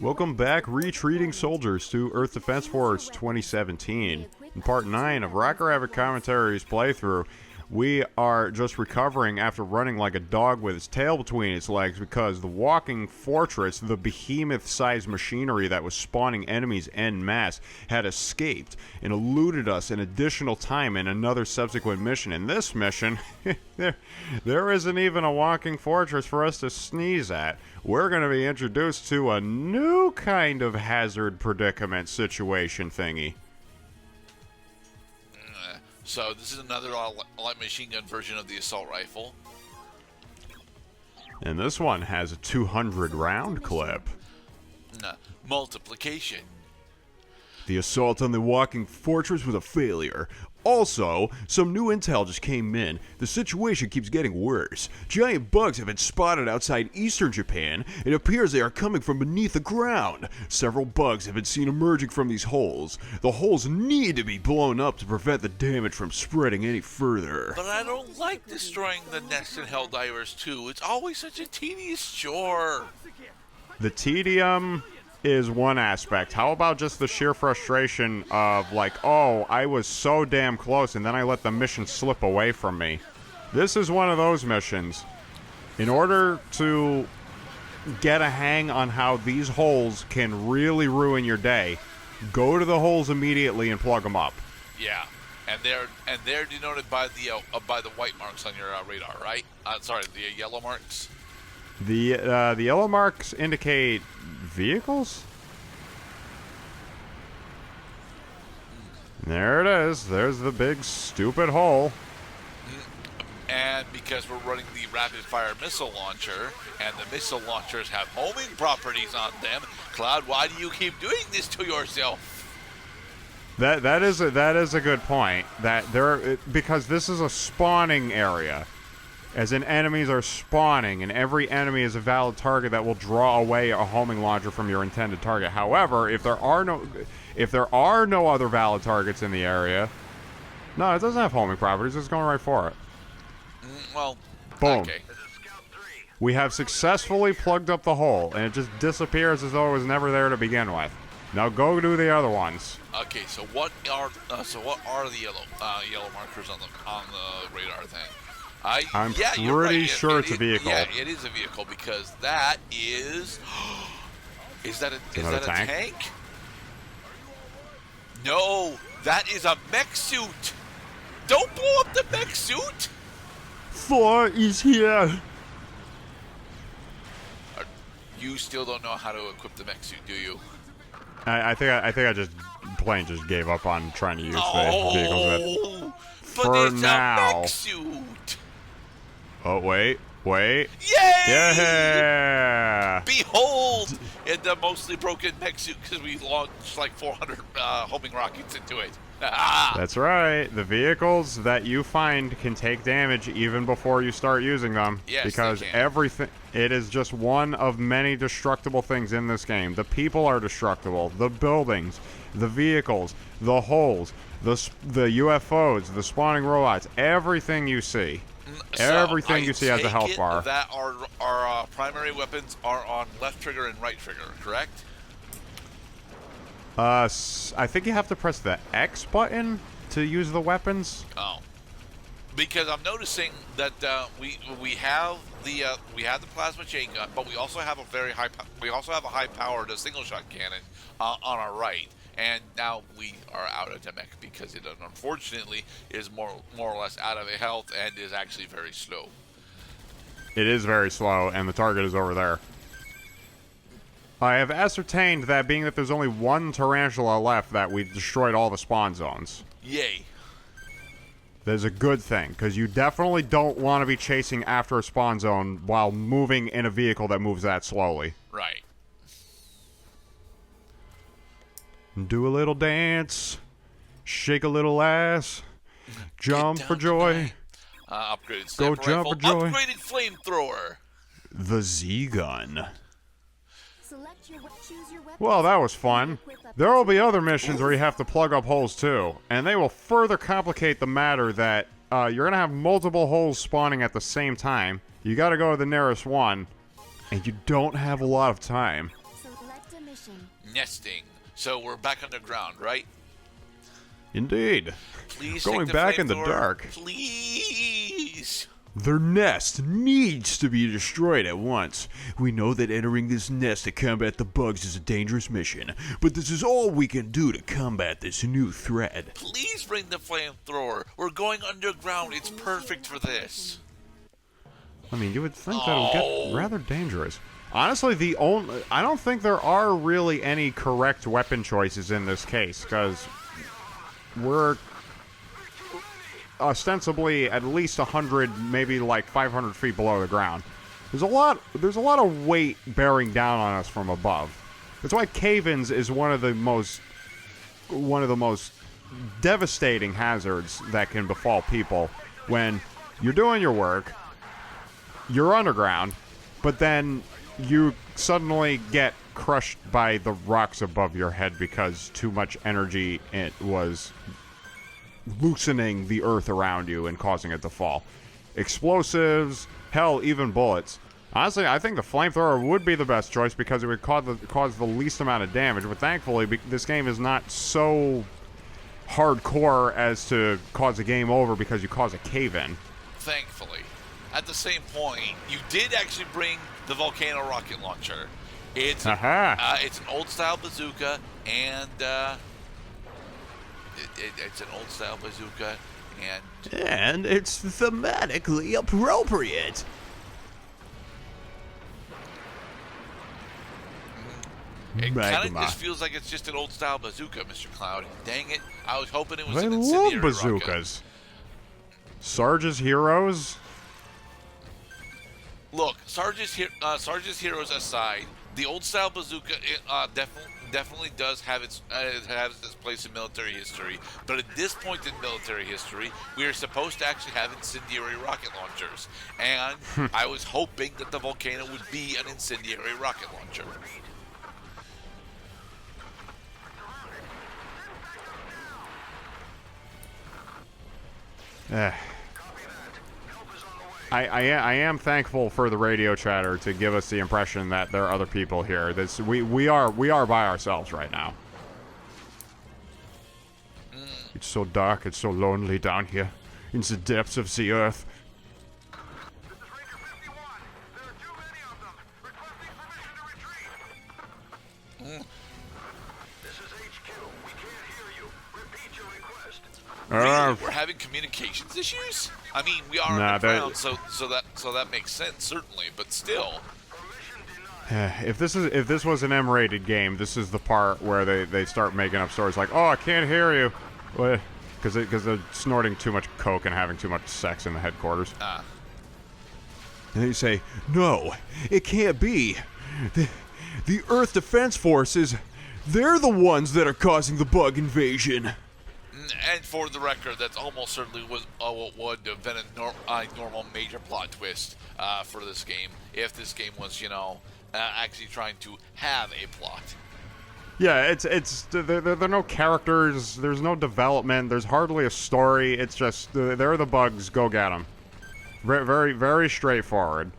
Welcome back, retreating soldiers, to Earth Defense Force 2017. In part 9 of Rocket Rabbit Commentaries playthrough, we are just recovering after running like a dog with its tail between its legs because the walking fortress, the behemoth-sized machinery that was spawning enemies en masse, had escaped and eluded us an additional time in another subsequent mission. In this mission, there isn't even a walking fortress for us to sneeze at. We're going to be introduced to a new kind of hazard predicament situation thingy. So this is another light machine gun version of the assault rifle. And this one has a 200 round clip. Multiplication. The assault on the walking fortress was a failure. Also, some new intel just came in. The situation keeps getting worse. Giant bugs have been spotted outside eastern Japan. It appears they are coming from beneath the ground. Several bugs have been seen emerging from these holes. The holes need to be blown up to prevent the damage from spreading any further. But I don't like destroying the nests in Helldivers 2. It's always such a tedious chore. The tedium is one aspect. How about just the sheer frustration of like, oh, I was so damn close and then I let the mission slip away from me. This is one of those missions. In order to get a hang on how these holes can really ruin your day, go to the holes immediately and plug them up. Yeah, and they're denoted by the white marks on your radar, right? Sorry, the yellow marks. The yellow marks indicate vehicles? There it is. There's the big stupid hole. And because we're running the rapid-fire missile launcher, and the missile launchers have homing properties on them, Cloud, why do you keep doing this to yourself? That is a good point. Because this is a spawning area. As in, enemies are spawning, and every enemy is a valid target that will draw away a homing launcher from your intended target. However, if there are no other valid targets in the area, no, it doesn't have homing properties. It's going right for it. Well, boom. Okay. We have successfully plugged up the hole, and it just disappears as though it was never there to begin with. Now go do the other ones. Okay, so what are the yellow markers on the radar thing? I'm pretty right. sure it's a vehicle. Yeah, it is a vehicle because that is. Is that a tank? No, that is a mech suit. Don't blow up the mech suit. Thor is here. You still don't know how to equip the mech suit, do you? I think I just gave up on trying to use the vehicles. But it's now. A mech suit. Oh, wait. Yay! Yeah! Behold! In the mostly broken mech suit because we launched like 400 homing rockets into it. That's right. The vehicles that you find can take damage even before you start using them. Yes, because everything, it is just one of many destructible things in this game. The people are destructible. The buildings, the vehicles, the holes, the UFOs, the spawning robots, everything you see. Everything you see has a health bar. That our primary weapons are on left trigger and right trigger, correct? I think you have to press the X button to use the weapons. Oh, because I'm noticing that we have the plasma chain gun, but we also have a high-powered single shot cannon on our right. And now we are out of Demek because it unfortunately is more or less out of health and is actually very slow. It is very slow, and the target is over there. I have ascertained that being that there's only one tarantula left, that we've destroyed all the spawn zones. Yay. That is a good thing, because you definitely don't want to be chasing after a spawn zone while moving in a vehicle that moves that slowly. Right. Do a little dance, shake a little ass, jump for joy. Upgraded Go sniper jump rifle, for joy. upgraded flamethrower. The Z-Gun. Well, that was fun. There will be other missions where you have to plug up holes too, and they will further complicate the matter that you're going to have multiple holes spawning at the same time. You got to go to the nearest one, and you don't have a lot of time. Nesting. So we're back underground, right? Indeed. Please Going take the back in the flamethrower. dark. Please. Their nest needs to be destroyed at once. We know that entering this nest to combat the bugs is a dangerous mission, but this is all we can do to combat this new threat. Please bring the flamethrower. We're going underground. It's perfect for this. I mean, you would think that it would get rather dangerous. Honestly, I don't think there are really any correct weapon choices in this case, because we're ostensibly at least 100, maybe like 500 feet below the ground. There's a lot of weight bearing down on us from above. That's why cave-ins is one of the most devastating hazards that can befall people when you're doing your work, you're underground, but then you suddenly get crushed by the rocks above your head because too much energy was loosening the earth around you and causing it to fall. Explosives, hell, even bullets. Honestly, I think the flamethrower would be the best choice because it would cause the least amount of damage, but thankfully this game is not so hardcore as to cause a game over because you cause a cave-in. Thankfully. At the same point, you did actually bring the volcano rocket launcher. It's an old-style bazooka, and it's an old-style bazooka, and it's thematically appropriate. It kind of just feels like it's just an old-style bazooka, Mr. Cloud. Dang it! I was hoping it was an incendiary love bazookas. Rocket. Sarge's heroes. Look, Sarge's heroes aside, the old-style bazooka definitely does have its place in military history. But at this point in military history, we are supposed to actually have incendiary rocket launchers, and I was hoping that the volcano would be an incendiary rocket launcher. I am thankful for the radio chatter to give us the impression that there are other people here. We are by ourselves right now. It's so dark, it's so lonely down here in the depths of the earth. Really? We're having communications issues? I mean, we are underground, so that makes sense, certainly, but still. If this was an M-rated game, this is the part where they start making up stories like, "Oh, I can't hear you," because they're snorting too much coke and having too much sex in the headquarters. And they say, "No, it can't be. The Earth Defense Forces, they're the ones that are causing the bug invasion." And for the record, that's almost certainly was what would have been a normal major plot twist for this game, if this game was, actually trying to have a plot. Yeah, there are no characters, there's no development, there's hardly a story. It's just there are the bugs, go get them. Very, very, very straightforward.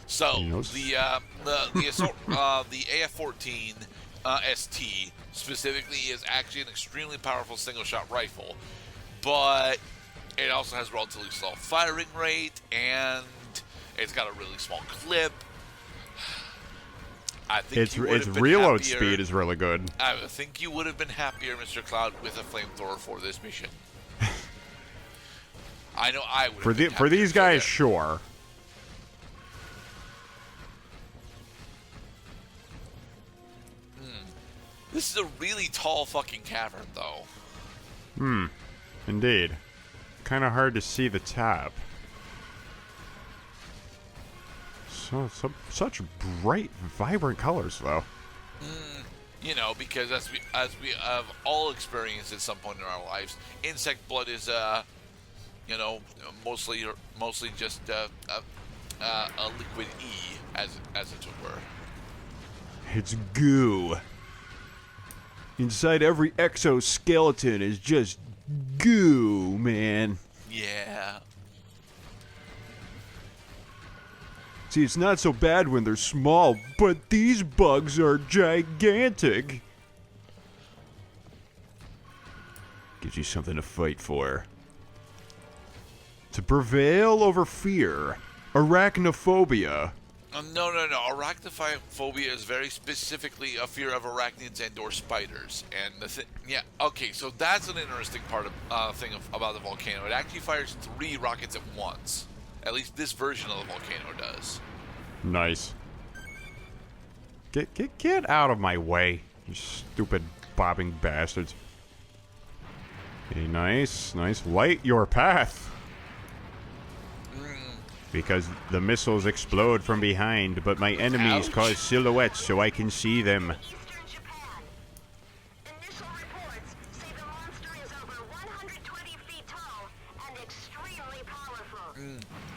So the AF-14 ST specifically is actually an extremely powerful single-shot rifle, but it also has relatively slow firing rate and it's got a really small clip. I think its reload speed is really good. I think you would have been happier, Mr. Cloud, with a flamethrower for this mission. I know I would. For these guys, sure. This is a really tall fucking cavern, though. Indeed. Kind of hard to see the top. Such bright, vibrant colors, though. Because as we have all experienced at some point in our lives, insect blood is, mostly just a liquid E, as it were. It's goo. Inside every exoskeleton is just goo, man. Yeah. See, it's not so bad when they're small, but these bugs are gigantic. Gives you something to fight for. To prevail over fear. Arachnophobia. No. Arachnophobia is very specifically a fear of arachnids and/or spiders. And yeah, okay. So that's an interesting part of about the volcano. It actually fires 3 rockets at once. At least this version of the volcano does. Nice. Get out of my way, you stupid bobbing bastards. Okay, nice. Light your path. Because the missiles explode from behind, but my enemies cause silhouettes so I can see them. Eastern Japan. Initial reports say the monster is over 120 feet tall and extremely powerful.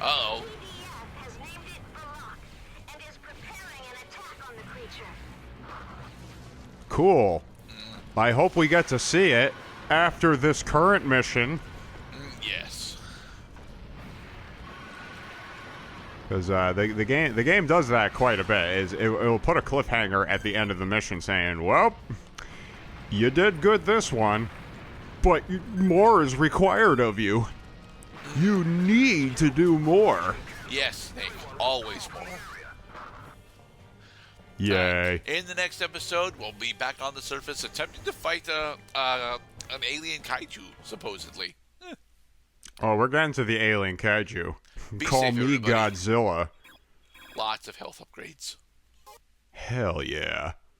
Uh-oh. E.D.F has named it Barak and is preparing an attack on the creature. Cool. I hope we get to see it after this current mission. Yes. Because the game does that quite a bit. It'll put a cliffhanger at the end of the mission saying, well, you did good this one, but more is required of you. You need to do more. Yes, Snake. Always more. Yay. In the next episode, we'll be back on the surface attempting to fight an alien kaiju, supposedly. Oh, we're getting to the alien kaiju. Call safe, me everybody. Godzilla. Lots of health upgrades. Hell yeah.